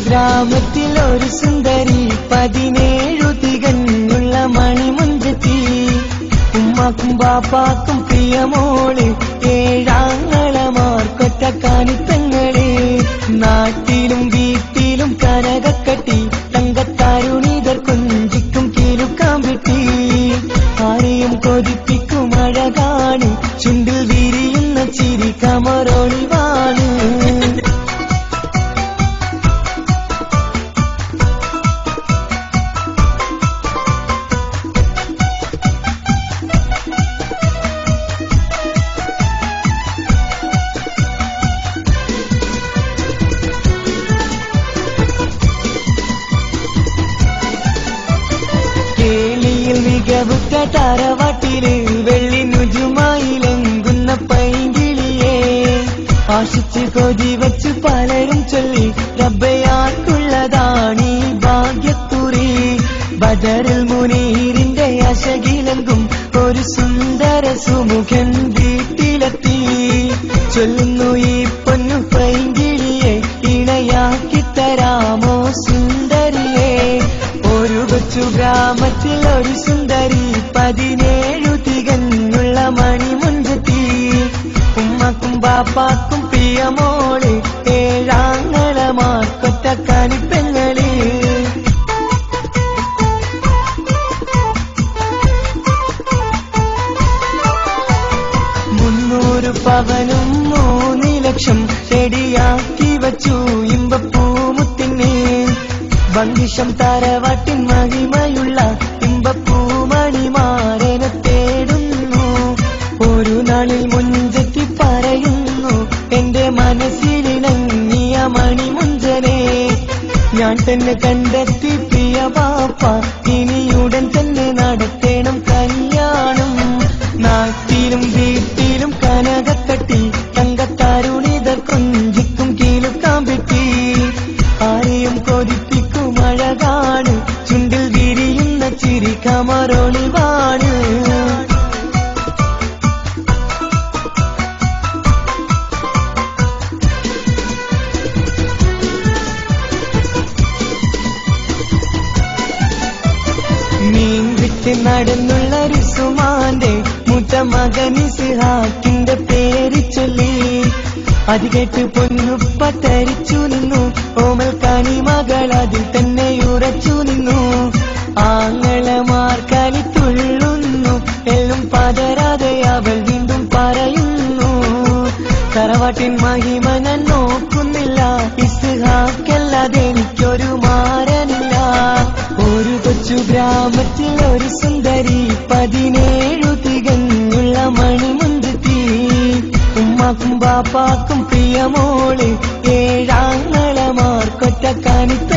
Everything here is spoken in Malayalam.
ഗ്രാമത്തിൽ ഒരു സുന്ദരി 17 തികഞ്ഞുള്ള മണിമുഞ്ചത്തി ഉമ്മാക്കും ബാപ്പാക്കും പ്രിയമോള് 7 ആങ്ങളമാർക്കൊറ്റ കാണിത്തങ്ങള് നാട്ടിലും വീട്ടിലും കനകക്കട്ടി തങ്കത്താരുണിതർ കൊഞ്ചിക്കും കീലുക്കാൻ വിട്ടി ആരെയും കൊതിപ്പിക്കും അഴകാണ് ചുണ്ടിൽ വിരിയുന്ന ചിരി കമറൊളിവാണ് മികവുറ്റ തറവാട്ടില് വെള്ളി നുജുമായിലെങ്കുന്ന പൈങ്കിളിയെ ആശിച്ച് കൊതി വച്ച് പലരും ചൊല്ലി റബ്ബയാർക്കുള്ളതാണീ ഭാഗ്യക്കുറി ബദറിൽ മുനീറിന്റെ അശകിലെങ്കും ഒരു സുന്ദര സുമുഖൻ വീട്ടിലെത്തി ചൊല്ലുന്നു ഈ പൊന്നു പൈങ്കിളിയെ ഇണയാക്കി തരാമോ സുന്ദരിയെ ഒരു കൊച്ചു ഗ്രാമത്തിൽ ഒരു സുന്ദരി 17 തികഞ്ഞുള്ള മണിമുഞ്ചത്തി ഉമ്മക്കും ബാപ്പാക്കും പ്രിയമോള് 7 ആങ്ങളമാർക്കൊറ്റ കാണിപ്പെങ്ങള് 300 പവനും 3 ലക്ഷം ചെടിയാക്കി വച്ചു ഇമ്പപ്പൂമുത്തിന് ഭംഗിഷം തറവാട്ടിൻ മഹിമയുള്ള ഇമ്പപ്പൂമണിമാരനെ തേടുന്നു ഒരു നാളിൽ മുഞ്ചത്തി പറയുന്നു എന്റെ മനസ്സിലിണങ്ങിയ മണിമുഞ്ചനെ ഞാൻ തന്നെ കണ്ടെത്തി പ്രിയ ബാപ്പ ഇനിയുടൻ തന്നെ നടത്തേണം കല്യാണം നാട്ടിലും വീട്ടിലും കനകക്കട്ടി തങ്കത്താരുണിതർ കൊഞ്ചിക്കും കീലുക്കാൻ വിട്ടി ആരെയും കൊതിപ്പിക്കും അഴകാണ് ചുണ്ടിൽ വിരിയുന്ന ചിരി കമറൊളിവാണ് മീൻ വിട്ട് നടന്നുള്ള റുസുമാന്റെ മുത്ത മകൻ ഇസ്ഹാക്കിന്റെ പേര് ചൊല്ലി അത് കേട്ട് പൊന്നുപ്പ തരിച്ചു നിന്നു ഓമൽ കനി മകൾ അതിൽ തന്നെ ഉറച്ചു നിന്നു ആങ്ങളമാർ കലി തുള്ളുന്നു എല്ലും പതരാതെ അവൾ വീണ്ടും പറയുന്നു തറവാട്ടിൻ മഹിമ ഞാൻ നോക്കുന്നില്ല ഇസ്ഹാക്കല്ലാതെ എനിക്കൊരു മാരനില്ല ഒരു കൊച്ചു ഗ്രാമത്തിൽ ഒരു സുന്ദരി 17 തികഞ്ഞുള്ള മണിമുഞ്ചത്തി ഉമ്മാക്കും ബാപ്പാക്കും പ്രിയമോള് 7 ആങ്ങളമാർക്കൊറ്റ കാണിത്ത